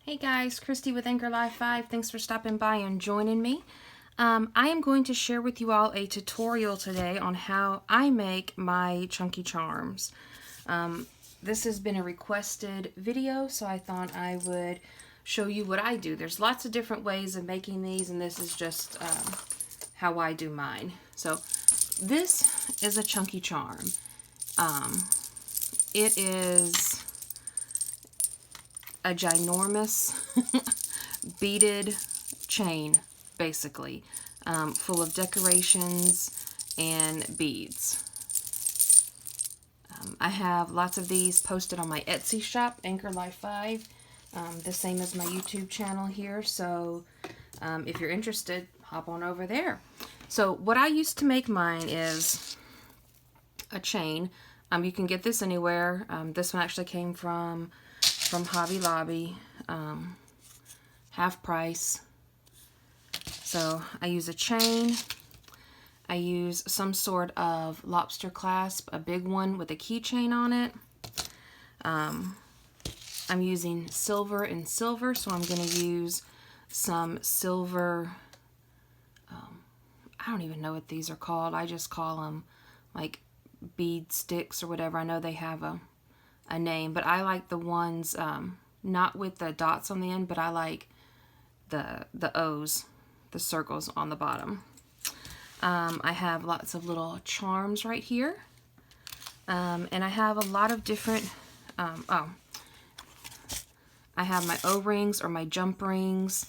Hey guys, Christy with Anchor Live 5. Thanks for stopping by and joining me. I am going to share with you all a tutorial today on how I make my chunky charms. This has been a requested video, so I thought I would show you what I do. There's lots of different ways of making these, and this is just how I do mine. So this is a chunky charm. It is a ginormous beaded chain, basically, full of decorations and beads. I have lots of these posted on my Etsy shop, Anchor Life 5, the same as my YouTube channel here, so if you're interested, hop on over there. So what I used to make mine is a chain. You can get this anywhere. This one actually came from Hobby Lobby, half price. So I use a chain. I use some sort of lobster clasp, a big one with a keychain on it. I'm using silver and silver, so I'm going to use some silver. I don't even know what these are called. I just call them like bead sticks or whatever. I know they have a name, but I like the ones not with the dots on the end, but I like the O's, the circles on the bottom. I have lots of little charms right here, and I have a lot of different I have my O-rings or my jump rings.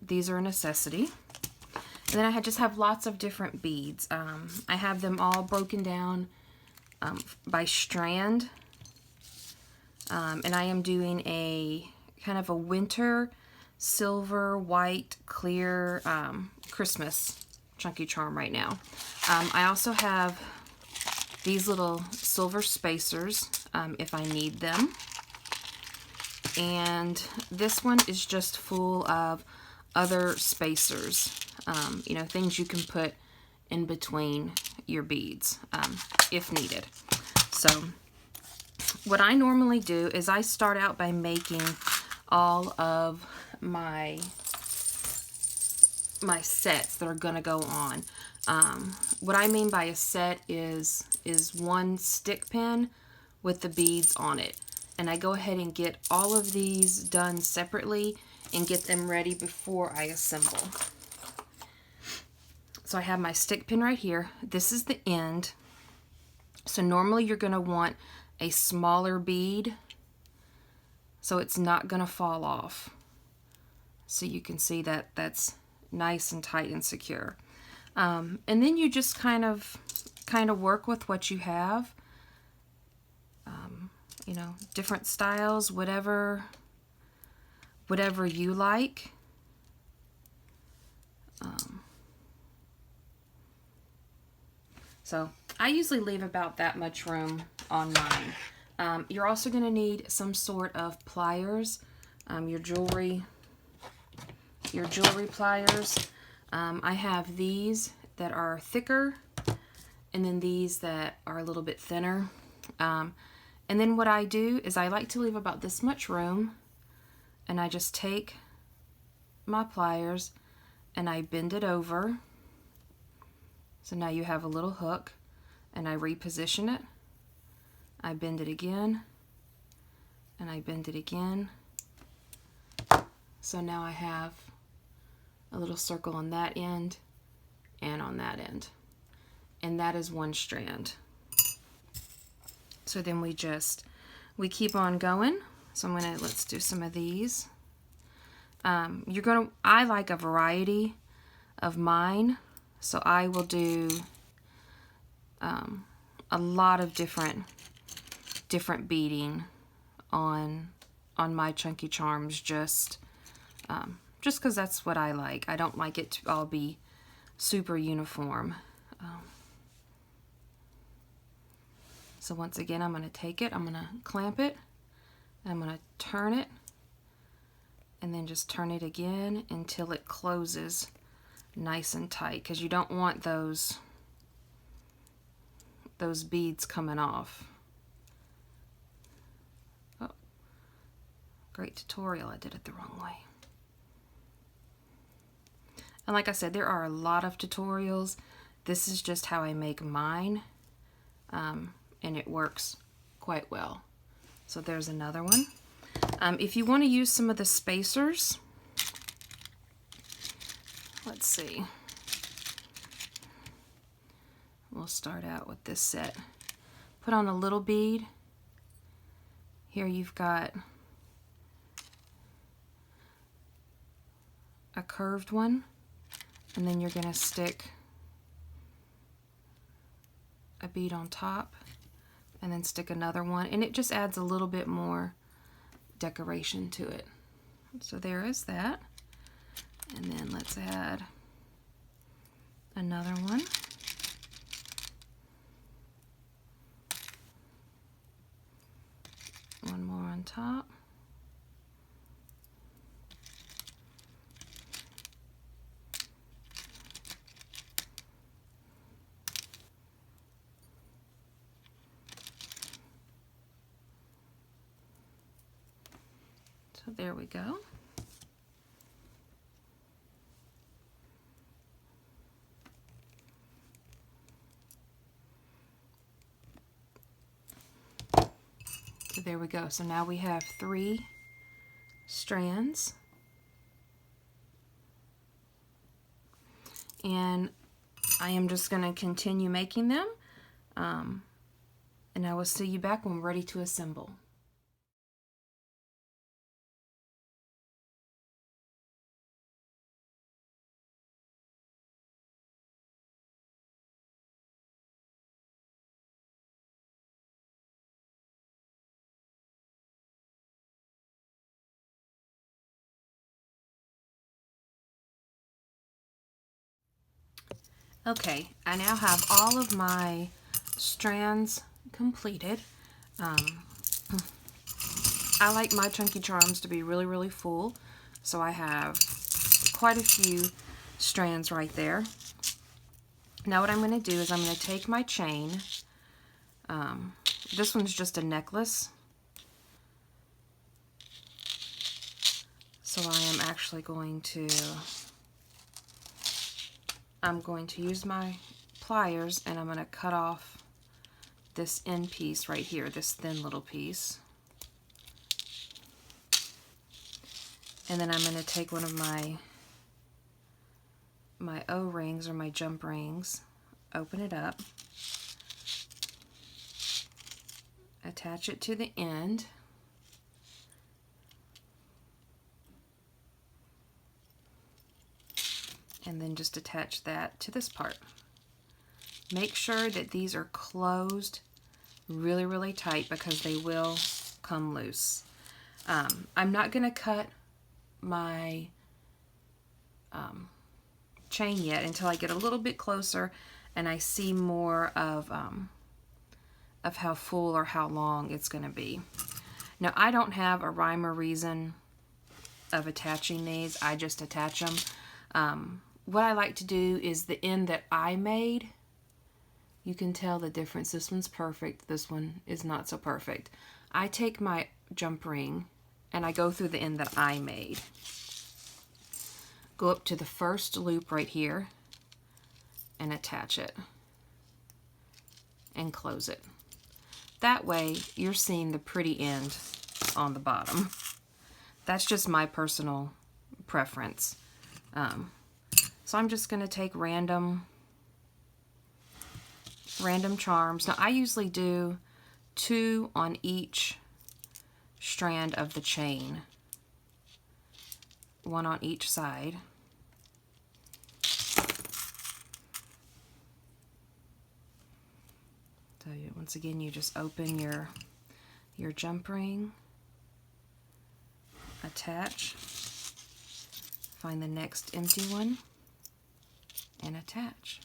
These are a necessity. And then I just have lots of different beads. I have them all broken down by strand. And I am doing a kind of a winter, silver, white, clear Christmas chunky charm right now. I also have these little silver spacers if I need them. And this one is just full of other spacers, you know, things you can put in between your beads if needed. So what I normally do is I start out by making all of my sets that are going to go on. What I mean by a set is one stick pin with the beads on it. And I go ahead and get all of these done separately and get them ready before I assemble. So I have my stick pin right here. This is the end. So normally you're going to want a smaller bead so it's not going to fall off. So you can see that that's nice and tight and secure. And then you just kind of work with what you have. You know, different styles, whatever you like. So I usually leave about that much room on mine. You're also going to need some sort of pliers, your jewelry pliers. I have these that are thicker, and then these that are a little bit thinner. And then what I do is I like to leave about this much room, and I just take my pliers and I bend it over. So now you have a little hook, and I reposition it. I bend it again, and I bend it again. So now I have a little circle on that end and on that end. And that is one strand. So then we keep on going. So let's do some of these. I like a variety of mine. So I will do a lot of different beading on my chunky charms, just because that's what I like. I don't like it to all be super uniform. So once again, I'm going to take it, I'm going to clamp it, I'm going to turn it, and then just turn it again until it closes nice and tight, because you don't want those beads coming off. Oh, Great tutorial. I did it the wrong way. And like I said, there are a lot of tutorials. This is just how I make mine, and it works quite well. So there's another one. If you want to use some of the spacers, let's see. We'll start out with this set. Put on a little bead. Here you've got a curved one, and then you're going to stick a bead on top and then stick another one, and it just adds a little bit more decoration to it. So there is that. And then let's add another one. One more on top. So there we go. So there we go. So now we have 3 strands. And I am just going to continue making them. And I will see you back when we're ready to assemble. Okay, I now have all of my strands completed. I like my Chunky Charms to be really, really full, so I have quite a few strands right there. Now what I'm going to do is I'm going to take my chain. This one's just a necklace, so I am actually going to use my pliers, and I'm going to cut off this end piece right here, this thin little piece. And then I'm going to take one of my O-rings or my jump rings, open it up, attach it to the end, and then just attach that to this part. Make sure that these are closed really, really tight because they will come loose. I'm not going to cut my chain yet until I get a little bit closer and I see more of how full or how long it's going to be. Now, I don't have a rhyme or reason of attaching these. I just attach them. What I like to do is the end that I made, you can tell the difference. This one's perfect. This one is not so perfect. I take my jump ring and I go through the end that I made. Go up to the first loop right here and attach it and close it. That way you're seeing the pretty end on the bottom. That's just my personal preference. So I'm just going to take random charms. Now I usually do 2 on each strand of the chain, 1 on each side. So once again, you just open your jump ring, attach, find the next empty one, and attach.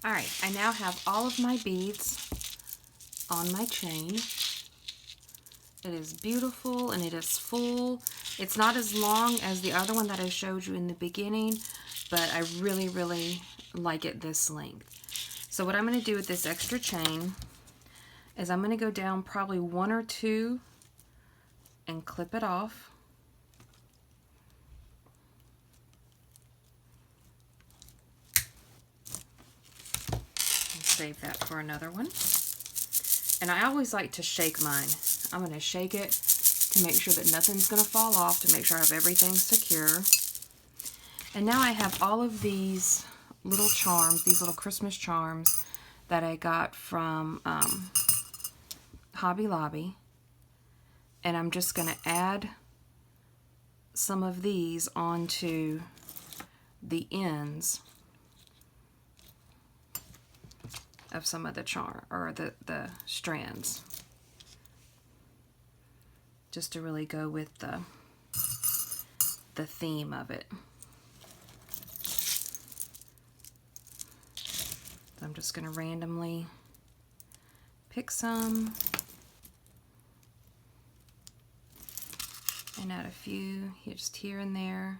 All right, I now have all of my beads on my chain. It is beautiful and it is full. It's not as long as the other one that I showed you in the beginning, but I really, really like it this length. So what I'm going to do with this extra chain is I'm going to go down probably 1 or 2 and clip it off. And save that for another one. And I always like to shake mine. I'm going to shake it to make sure that nothing's going to fall off, to make sure I have everything secure. And now I have all of these little charms, these little Christmas charms that I got from Hobby Lobby. And I'm just going to add some of these onto the ends of some of the charm, or the strands, just to really go with the theme of it. So I'm just going to randomly pick some and add a few just here and there.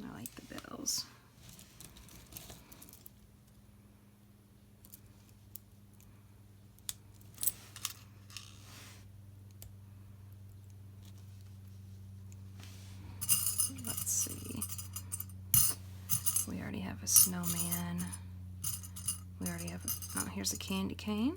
I like the bells. Let's see. We already have a snowman. We already have oh, here's a candy cane.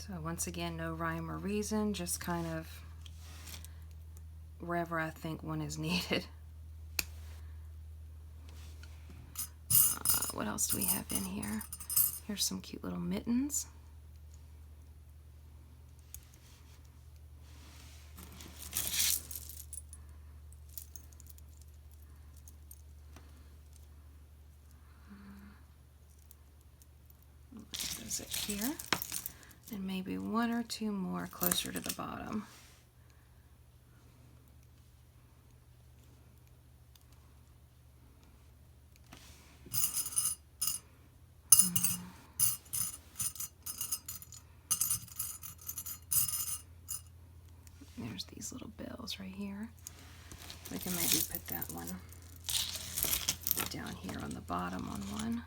So once again, no rhyme or reason, just kind of wherever I think one is needed. What else do we have in here? Here's some cute little mittens. Put those up here. And maybe 1 or 2 more closer to the bottom. There's these little bells right here. We can maybe put that one down here on the bottom on one.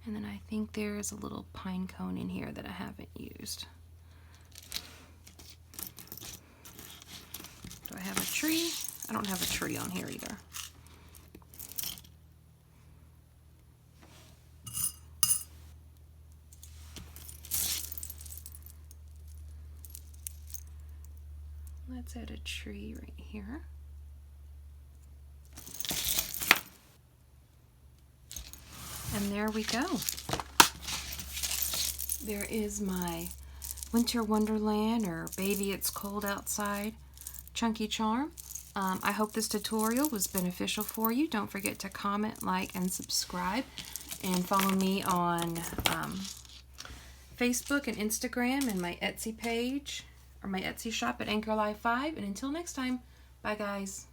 And then I think there's a little pine cone in here that I haven't used. Do I have a tree? I don't have a tree on here either. Let's add a tree right here. And there we go. There is my Winter Wonderland, or Baby It's Cold Outside chunky charm. I hope this tutorial was beneficial for you. Don't forget to comment, like, and subscribe. And follow me on Facebook and Instagram and my Etsy page, or my Etsy shop at Anchor Live 5. And until next time, bye guys.